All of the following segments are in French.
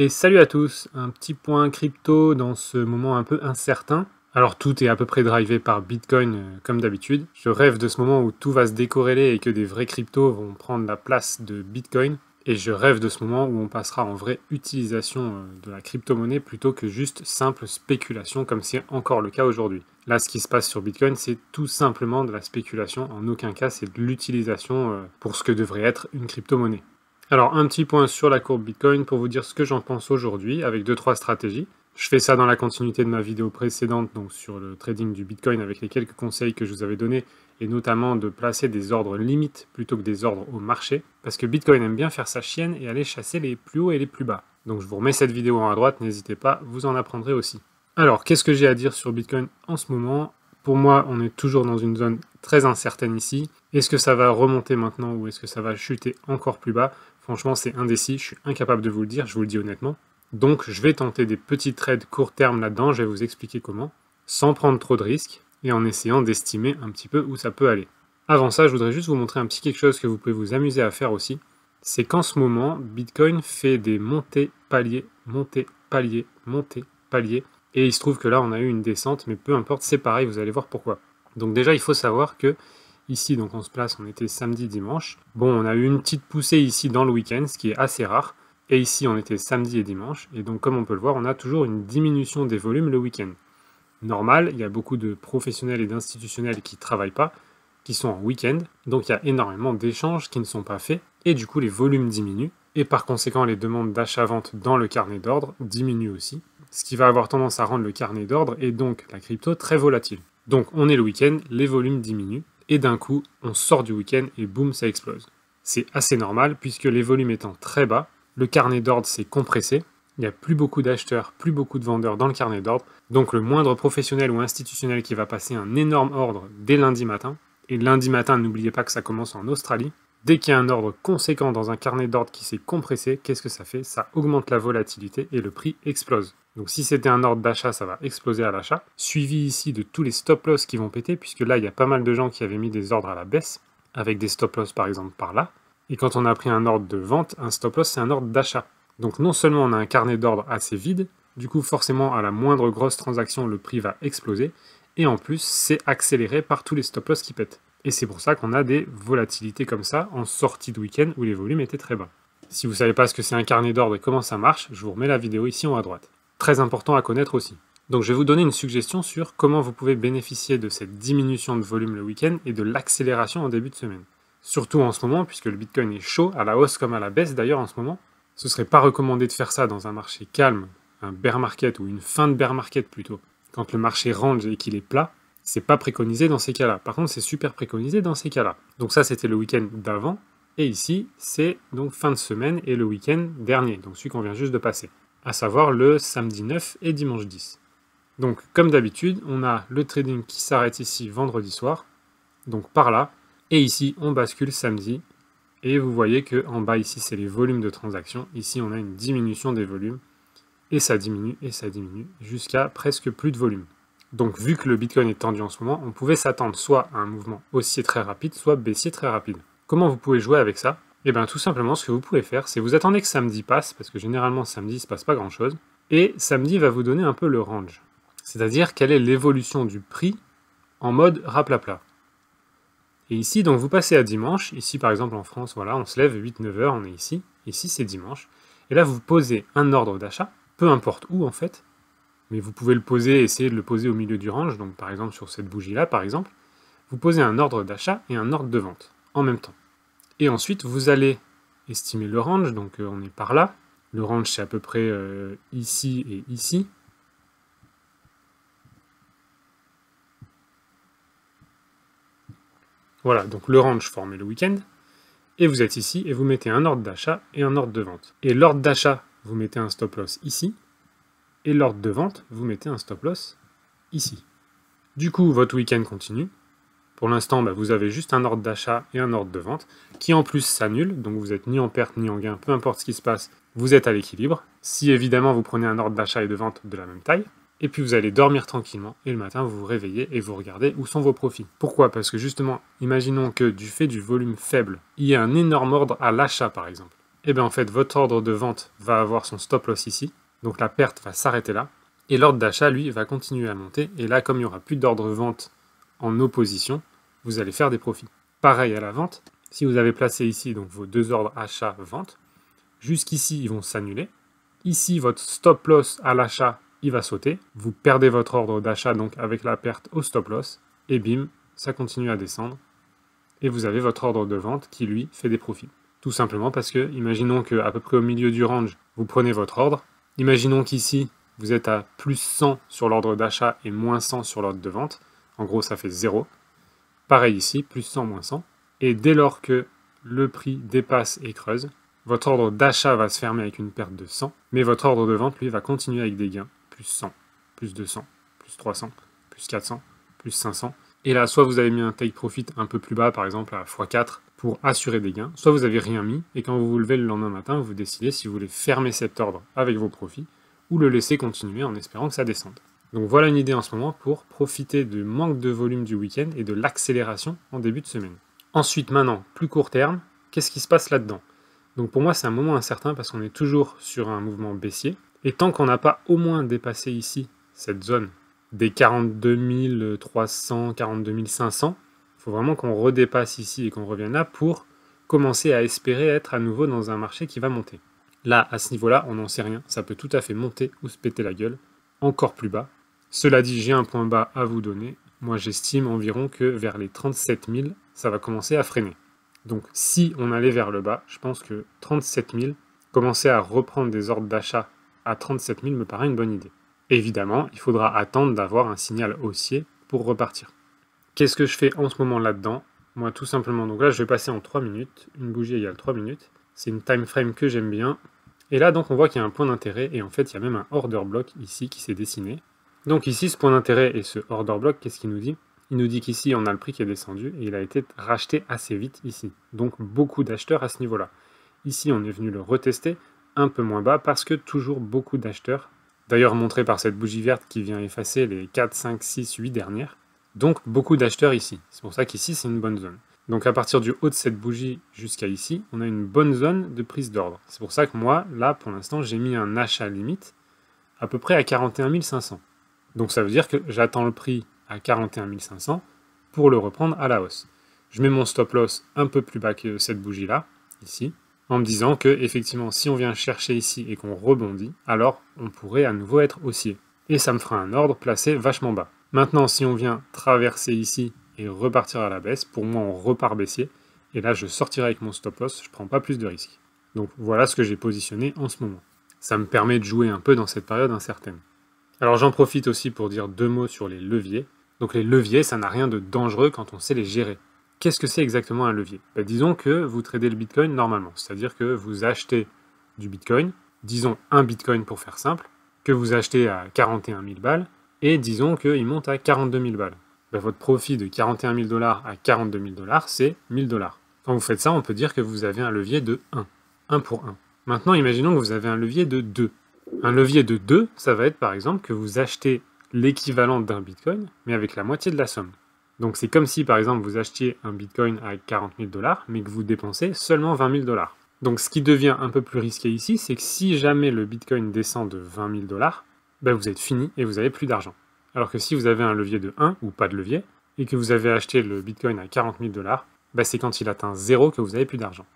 Et salut à tous, un petit point crypto dans ce moment un peu incertain. Alors tout est à peu près drivé par Bitcoin comme d'habitude. Je rêve de ce moment où tout va se décorréler et que des vrais cryptos vont prendre la place de Bitcoin. Et je rêve de ce moment où on passera en vraie utilisation de la crypto-monnaie plutôt que juste simple spéculation comme c'est encore le cas aujourd'hui. Là, ce qui se passe sur Bitcoin, c'est tout simplement de la spéculation. En aucun cas, c'est de l'utilisation pour ce que devrait être une crypto-monnaie. Alors, un petit point sur la courbe Bitcoin pour vous dire ce que j'en pense aujourd'hui avec 2-3 stratégies. Je fais ça dans la continuité de ma vidéo précédente, donc sur le trading du Bitcoin avec les quelques conseils que je vous avais donnés, et notamment de placer des ordres limites plutôt que des ordres au marché, parce que Bitcoin aime bien faire sa chienne et aller chasser les plus hauts et les plus bas. Donc je vous remets cette vidéo en à droite, n'hésitez pas, vous en apprendrez aussi. Alors, qu'est-ce que j'ai à dire sur Bitcoin en ce moment? Pour moi, on est toujours dans une zone très incertaine ici. Est-ce que ça va remonter maintenant ou est-ce que ça va chuter encore plus bas? Franchement, c'est indécis, je suis incapable de vous le dire, je vous le dis honnêtement. Donc, je vais tenter des petits trades court terme là-dedans, je vais vous expliquer comment, sans prendre trop de risques et en essayant d'estimer un petit peu où ça peut aller. Avant ça, je voudrais juste vous montrer un petit quelque chose que vous pouvez vous amuser à faire aussi. C'est qu'en ce moment, Bitcoin fait des montées, paliers, montées, paliers, montées, paliers. Et il se trouve que là, on a eu une descente, mais peu importe, c'est pareil, vous allez voir pourquoi. Donc déjà, il faut savoir que ici, donc on se place, on était samedi, dimanche. Bon, on a eu une petite poussée ici dans le week-end, ce qui est assez rare. Et ici, on était samedi et dimanche. Et donc, comme on peut le voir, on a toujours une diminution des volumes le week-end. Normal, il y a beaucoup de professionnels et d'institutionnels qui ne travaillent pas, qui sont en week-end. Donc, il y a énormément d'échanges qui ne sont pas faits. Et du coup, les volumes diminuent. Et par conséquent, les demandes d'achat-vente dans le carnet d'ordre diminuent aussi. Ce qui va avoir tendance à rendre le carnet d'ordre et donc la crypto très volatile. Donc, on est le week-end, les volumes diminuent. Et d'un coup, on sort du week-end et boum, ça explose. C'est assez normal puisque les volumes étant très bas, le carnet d'ordre s'est compressé, il n'y a plus beaucoup d'acheteurs, plus beaucoup de vendeurs dans le carnet d'ordre, donc le moindre professionnel ou institutionnel qui va passer un énorme ordre dès lundi matin, et lundi matin, n'oubliez pas que ça commence en Australie, dès qu'il y a un ordre conséquent dans un carnet d'ordre qui s'est compressé, qu'est-ce que ça fait? Ça augmente la volatilité et le prix explose. Donc si c'était un ordre d'achat, ça va exploser à l'achat, suivi ici de tous les stop-loss qui vont péter, puisque là, il y a pas mal de gens qui avaient mis des ordres à la baisse, avec des stop-loss par exemple par là, et quand on a pris un ordre de vente, un stop-loss c'est un ordre d'achat. Donc non seulement on a un carnet d'ordre assez vide, du coup forcément à la moindre grosse transaction le prix va exploser, et en plus c'est accéléré par tous les stop-loss qui pètent. Et c'est pour ça qu'on a des volatilités comme ça en sortie de week-end où les volumes étaient très bas. Si vous ne savez pas ce que c'est un carnet d'ordre et comment ça marche, je vous remets la vidéo ici en haut à droite. Très important à connaître aussi. Donc je vais vous donner une suggestion sur comment vous pouvez bénéficier de cette diminution de volume le week-end et de l'accélération en début de semaine. Surtout en ce moment, puisque le Bitcoin est chaud, à la hausse comme à la baisse d'ailleurs en ce moment. Ce ne serait pas recommandé de faire ça dans un marché calme, un bear market ou une fin de bear market plutôt. Quand le marché range et qu'il est plat, c'est pas préconisé dans ces cas-là. Par contre, c'est super préconisé dans ces cas-là. Donc ça, c'était le week-end d'avant. Et ici, c'est donc fin de semaine et le week-end dernier, donc celui qu'on vient juste de passer. À savoir le samedi 9 et dimanche 10. Donc, comme d'habitude, on a le trading qui s'arrête ici vendredi soir. Donc par là. Et ici, on bascule samedi. Et vous voyez qu'en bas, ici, c'est les volumes de transactions. Ici, on a une diminution des volumes. Et ça diminue, jusqu'à presque plus de volume. Donc, vu que le Bitcoin est tendu en ce moment, on pouvait s'attendre soit à un mouvement haussier très rapide, soit baissier très rapide. Comment vous pouvez jouer avec ça? Eh bien, tout simplement, ce que vous pouvez faire, c'est vous attendez que samedi passe, parce que généralement, samedi, il ne se passe pas grand-chose. Et samedi va vous donner un peu le range. C'est-à-dire, quelle est l'évolution du prix en mode raplapla. Et ici, donc, vous passez à dimanche. Ici, par exemple, en France, voilà, on se lève 8-9 heures, on est ici. Ici, c'est dimanche. Et là, vous posez un ordre d'achat, peu importe où, en fait. Mais vous pouvez le poser, essayer de le poser au milieu du range. Donc, par exemple, sur cette bougie-là, par exemple. Vous posez un ordre d'achat et un ordre de vente, en même temps. Et ensuite, vous allez estimer le range. Donc, on est par là. Le range, c'est à peu près ici et ici. Voilà, donc le range formé le week-end, et vous êtes ici, et vous mettez un ordre d'achat et un ordre de vente. Et l'ordre d'achat, vous mettez un stop-loss ici, et l'ordre de vente, vous mettez un stop-loss ici. Du coup, votre week-end continue. Pour l'instant, vous avez juste un ordre d'achat et un ordre de vente, qui en plus s'annule, donc vous n'êtes ni en perte ni en gain, peu importe ce qui se passe, vous êtes à l'équilibre. Si évidemment vous prenez un ordre d'achat et de vente de la même taille, et puis vous allez dormir tranquillement, et le matin vous vous réveillez et vous regardez où sont vos profits. Pourquoi? Parce que justement, imaginons que du fait du volume faible, il y ait un énorme ordre à l'achat par exemple. et bien en fait votre ordre de vente va avoir son stop loss ici, donc la perte va s'arrêter là, et l'ordre d'achat lui va continuer à monter, et là comme il n'y aura plus d'ordre vente en opposition, vous allez faire des profits. Pareil à la vente, si vous avez placé ici donc vos deux ordres achat-vente, jusqu'ici ils vont s'annuler, ici votre stop loss à l'achat il va sauter, vous perdez votre ordre d'achat donc avec la perte au stop loss, et bim, ça continue à descendre, et vous avez votre ordre de vente qui lui fait des profits. Tout simplement parce que, imaginons qu'à peu près au milieu du range, vous prenez votre ordre, imaginons qu'ici, vous êtes à plus 100 sur l'ordre d'achat et moins 100 sur l'ordre de vente, en gros ça fait 0, pareil ici, plus 100, moins 100, et dès lors que le prix dépasse et creuse, votre ordre d'achat va se fermer avec une perte de 100, mais votre ordre de vente, lui, va continuer avec des gains, plus 100, plus 200, plus 300, plus 400, plus 500. Et là, soit vous avez mis un take profit un peu plus bas, par exemple à x4, pour assurer des gains, soit vous n'avez rien mis, et quand vous vous levez le lendemain matin, vous décidez si vous voulez fermer cet ordre avec vos profits, ou le laisser continuer en espérant que ça descende. Donc voilà une idée en ce moment pour profiter du manque de volume du week-end et de l'accélération en début de semaine. Ensuite, maintenant, plus court terme, qu'est-ce qui se passe là-dedans? Donc pour moi, c'est un moment incertain parce qu'on est toujours sur un mouvement baissier. Et tant qu'on n'a pas au moins dépassé ici cette zone des 42 300, 42 500, il faut vraiment qu'on redépasse ici et qu'on revienne là pour commencer à espérer être à nouveau dans un marché qui va monter. Là, à ce niveau-là, on n'en sait rien. Ça peut tout à fait monter ou se péter la gueule, encore plus bas. Cela dit, j'ai un point bas à vous donner. Moi, j'estime environ que vers les 37 000, ça va commencer à freiner. Donc si on allait vers le bas, je pense que 37 000, commencer à reprendre des ordres d'achat à 37 000 me paraît une bonne idée. Évidemment, il faudra attendre d'avoir un signal haussier pour repartir. Qu'est-ce que je fais en ce moment là-dedans? Moi tout simplement, donc là je vais passer en 3 minutes, une bougie égale 3 minutes, c'est une time frame que j'aime bien. Et là donc on voit qu'il y a un point d'intérêt et en fait il y a même un order block ici qui s'est dessiné. Donc ici ce point d'intérêt et ce order block, qu'est-ce qu'il nous dit? Il nous dit qu'ici, on a le prix qui est descendu et il a été racheté assez vite ici. Donc, beaucoup d'acheteurs à ce niveau-là. Ici, on est venu le retester un peu moins bas parce que toujours beaucoup d'acheteurs. D'ailleurs, montré par cette bougie verte qui vient effacer les 4, 5, 6, 8 dernières. Donc, beaucoup d'acheteurs ici. C'est pour ça qu'ici, c'est une bonne zone. Donc, à partir du haut de cette bougie jusqu'à ici, on a une bonne zone de prise d'ordre. C'est pour ça que moi, là, pour l'instant, j'ai mis un achat limite à peu près à 41 500. Donc, ça veut dire que j'attends le prix à 41 500 pour le reprendre à la hausse. Je mets mon stop loss un peu plus bas que cette bougie-là, ici, en me disant que effectivement, si on vient chercher ici et qu'on rebondit, alors on pourrait à nouveau être haussier. Et ça me fera un ordre placé vachement bas. Maintenant, si on vient traverser ici et repartir à la baisse, pour moi, on repart baissier. Et là, je sortirai avec mon stop loss, je ne prends pas plus de risques. Donc voilà ce que j'ai positionné en ce moment. Ça me permet de jouer un peu dans cette période incertaine. Alors j'en profite aussi pour dire 2 mots sur les leviers. Donc les leviers, ça n'a rien de dangereux quand on sait les gérer. Qu'est-ce que c'est exactement un levier? Disons que vous tradez le Bitcoin normalement, c'est-à-dire que vous achetez du Bitcoin, disons un Bitcoin pour faire simple, que vous achetez à 41 000 balles, et disons qu'il monte à 42 000 balles. Votre profit de 41 000 $ à 42 000 $, c'est 1 000 $. Quand vous faites ça, on peut dire que vous avez un levier de 1. 1 pour 1. Maintenant, imaginons que vous avez un levier de 2. Un levier de 2, ça va être par exemple que vous achetez l'équivalent d'un Bitcoin, mais avec la moitié de la somme. Donc c'est comme si par exemple vous achetiez un Bitcoin à 40 000 $, mais que vous dépensez seulement 20 000 $. Donc ce qui devient un peu plus risqué ici, c'est que si jamais le Bitcoin descend de 20 000 $, vous êtes fini et vous n'avez plus d'argent. Alors que si vous avez un levier de 1, ou pas de levier, et que vous avez acheté le Bitcoin à 40 000 $, c'est quand il atteint 0 que vous n'avez plus d'argent.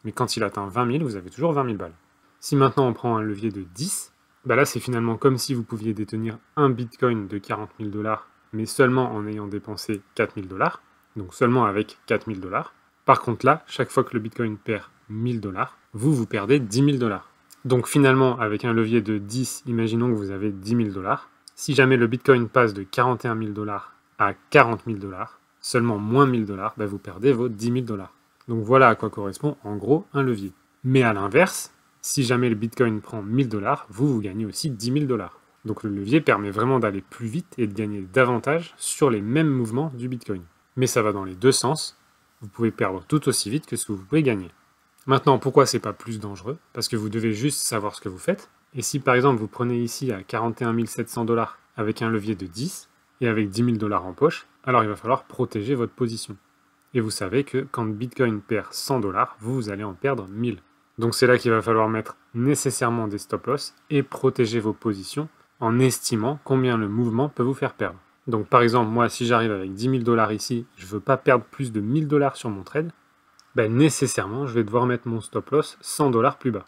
Mais quand il atteint 20 000, vous avez toujours 20 000 balles. Si maintenant on prend un levier de 10, là c'est finalement comme si vous pouviez détenir un Bitcoin de 40 000 $, mais seulement en ayant dépensé 4 000 $, donc seulement avec 4 000 $. Par contre là, chaque fois que le Bitcoin perd 1 000 $, vous perdez 10 000 $. Donc finalement, avec un levier de 10, imaginons que vous avez 10 000 $. Si jamais le Bitcoin passe de 41 000 $ à 40 000 $, seulement moins 1 000 $, vous perdez vos 10 000 $. Donc voilà à quoi correspond en gros un levier. Mais à l'inverse, si jamais le Bitcoin prend 1 000 $, vous gagnez aussi 10 000 $. Donc le levier permet vraiment d'aller plus vite et de gagner davantage sur les mêmes mouvements du Bitcoin. Mais ça va dans les deux sens. Vous pouvez perdre tout aussi vite que ce que vous pouvez gagner. Maintenant, pourquoi c'est pas plus dangereux? Parce que vous devez juste savoir ce que vous faites. Et si par exemple vous prenez ici à 41 700 $ avec un levier de 10 et avec 10 000 $ en poche, alors il va falloir protéger votre position. Et vous savez que quand Bitcoin perd 100 $, vous allez en perdre 1000. Donc c'est là qu'il va falloir mettre nécessairement des stop-loss et protéger vos positions en estimant combien le mouvement peut vous faire perdre. Donc par exemple, moi si j'arrive avec 10 000 $ ici, je ne veux pas perdre plus de 1000 $ sur mon trade, ben nécessairement je vais devoir mettre mon stop-loss 100 $ plus bas.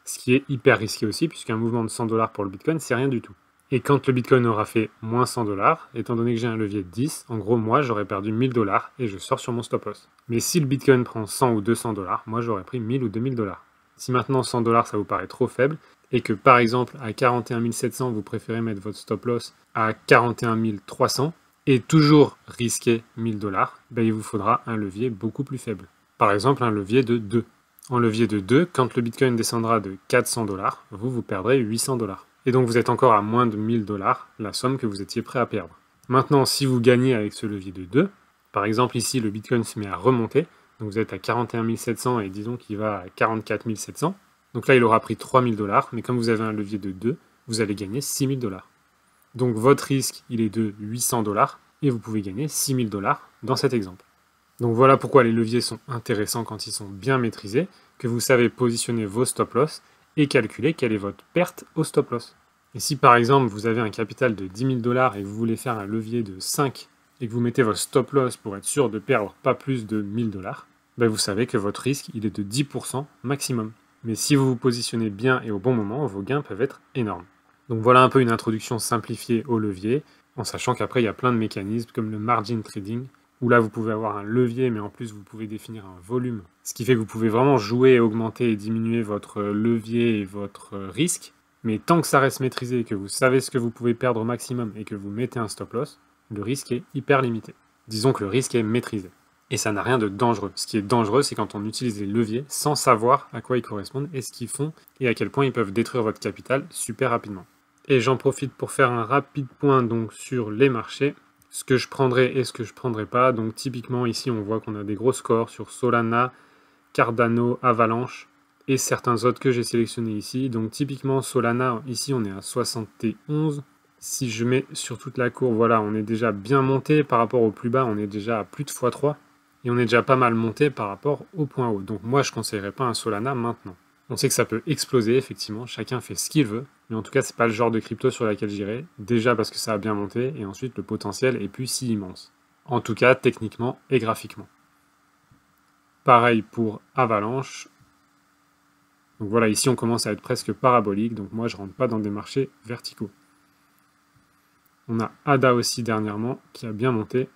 Ce qui est hyper risqué aussi, puisqu'un mouvement de 100 $ pour le Bitcoin, c'est rien du tout. Et quand le Bitcoin aura fait moins 100 $, étant donné que j'ai un levier de 10, en gros, moi, j'aurais perdu 1000 $ et je sors sur mon stop-loss. Mais si le Bitcoin prend 100 ou 200 $, moi, j'aurais pris 1000 ou 2000 $. Si maintenant 100 $ ça vous paraît trop faible, et que par exemple, à 41 700, vous préférez mettre votre stop-loss à 41 300, et toujours risquer 1000 $, ben, il vous faudra un levier beaucoup plus faible. Par exemple, un levier de 2. En levier de 2, quand le Bitcoin descendra de 400 $, vous perdrez 800 $. Et donc vous êtes encore à moins de 1000 $, la somme que vous étiez prêt à perdre. Maintenant, si vous gagnez avec ce levier de 2, par exemple ici le Bitcoin se met à remonter, donc vous êtes à 41 700 et disons qu'il va à 44 700, donc là il aura pris 3000 $, mais comme vous avez un levier de 2, vous allez gagner 6000 $. Donc votre risque il est de 800 $ et vous pouvez gagner 6000 $ dans cet exemple. Donc voilà pourquoi les leviers sont intéressants quand ils sont bien maîtrisés, que vous savez positionner vos stop-loss et calculer quelle est votre perte au stop-loss. Et si par exemple vous avez un capital de 10 000 $ et que vous voulez faire un levier de 5 et que vous mettez votre stop-loss pour être sûr de perdre pas plus de 1000 $, ben vous savez que votre risque il est de 10% maximum. Mais si vous vous positionnez bien et au bon moment, vos gains peuvent être énormes. Donc voilà un peu une introduction simplifiée au levier, en sachant qu'après il y a plein de mécanismes comme le margin trading, où là vous pouvez avoir un levier, mais en plus vous pouvez définir un volume. Ce qui fait que vous pouvez vraiment jouer, augmenter et diminuer votre levier et votre risque. Mais tant que ça reste maîtrisé, que vous savez ce que vous pouvez perdre au maximum et que vous mettez un stop loss, le risque est hyper limité. Disons que le risque est maîtrisé. Et ça n'a rien de dangereux. Ce qui est dangereux, c'est quand on utilise les leviers sans savoir à quoi ils correspondent et ce qu'ils font et à quel point ils peuvent détruire votre capital super rapidement. Et j'en profite pour faire un rapide point donc sur les marchés. Ce que je prendrai et ce que je ne prendrai pas. Donc typiquement ici on voit qu'on a des gros scores sur Solana, Cardano, Avalanche et certains autres que j'ai sélectionnés ici. Donc typiquement Solana, ici on est à 71. Si je mets sur toute la courbe, voilà, on est déjà bien monté par rapport au plus bas, on est déjà à plus de x3 et on est déjà pas mal monté par rapport au point haut. Donc moi je ne conseillerais pas un Solana maintenant. On sait que ça peut exploser, effectivement, chacun fait ce qu'il veut, mais en tout cas, c'est pas le genre de crypto sur laquelle j'irai, déjà parce que ça a bien monté, et ensuite le potentiel est plus si immense. En tout cas, techniquement et graphiquement. Pareil pour Avalanche. Donc voilà, ici on commence à être presque parabolique, donc moi je rentre pas dans des marchés verticaux. On a ADA aussi dernièrement, qui a bien monté.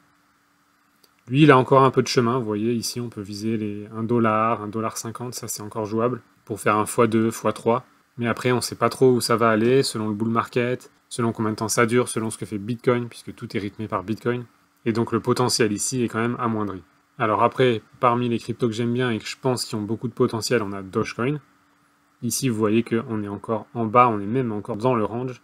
Lui, il a encore un peu de chemin, vous voyez, ici on peut viser les 1$, 1,50$, ça c'est encore jouable, pour faire un x2, x3. Mais après, on ne sait pas trop où ça va aller, selon le bull market, selon combien de temps ça dure, selon ce que fait Bitcoin, puisque tout est rythmé par Bitcoin. Et donc le potentiel ici est quand même amoindri. Alors après, parmi les cryptos que j'aime bien et que je pense qui ont beaucoup de potentiel, on a Dogecoin. Ici, vous voyez qu'on est encore en bas, on est même encore dans le range.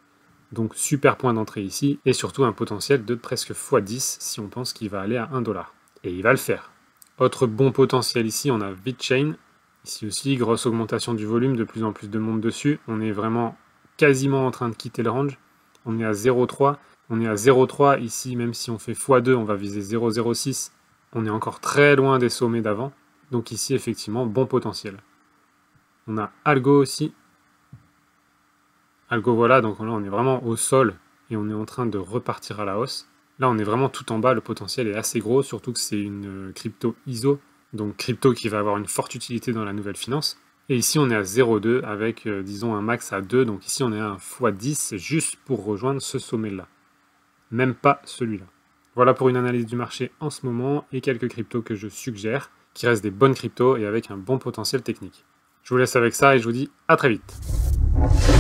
Donc super point d'entrée ici, et surtout un potentiel de presque x10 si on pense qu'il va aller à 1$. Et il va le faire. Autre bon potentiel ici, on a VeChain. Ici aussi, grosse augmentation du volume, de plus en plus de monde dessus. On est vraiment quasiment en train de quitter le range. On est à 0,3. On est à 0,3 ici, même si on fait x2, on va viser 0,06. On est encore très loin des sommets d'avant. Donc ici, effectivement, bon potentiel. On a Algo aussi. Algo, voilà, donc là, on est vraiment au sol et on est en train de repartir à la hausse. Là, on est vraiment tout en bas, le potentiel est assez gros, surtout que c'est une crypto ISO, donc crypto qui va avoir une forte utilité dans la nouvelle finance. Et ici, on est à 0,2 avec, disons, un max à 2, donc ici, on est à un x10 juste pour rejoindre ce sommet-là. Même pas celui-là. Voilà pour une analyse du marché en ce moment et quelques cryptos que je suggère, qui restent des bonnes cryptos et avec un bon potentiel technique. Je vous laisse avec ça et je vous dis à très vite.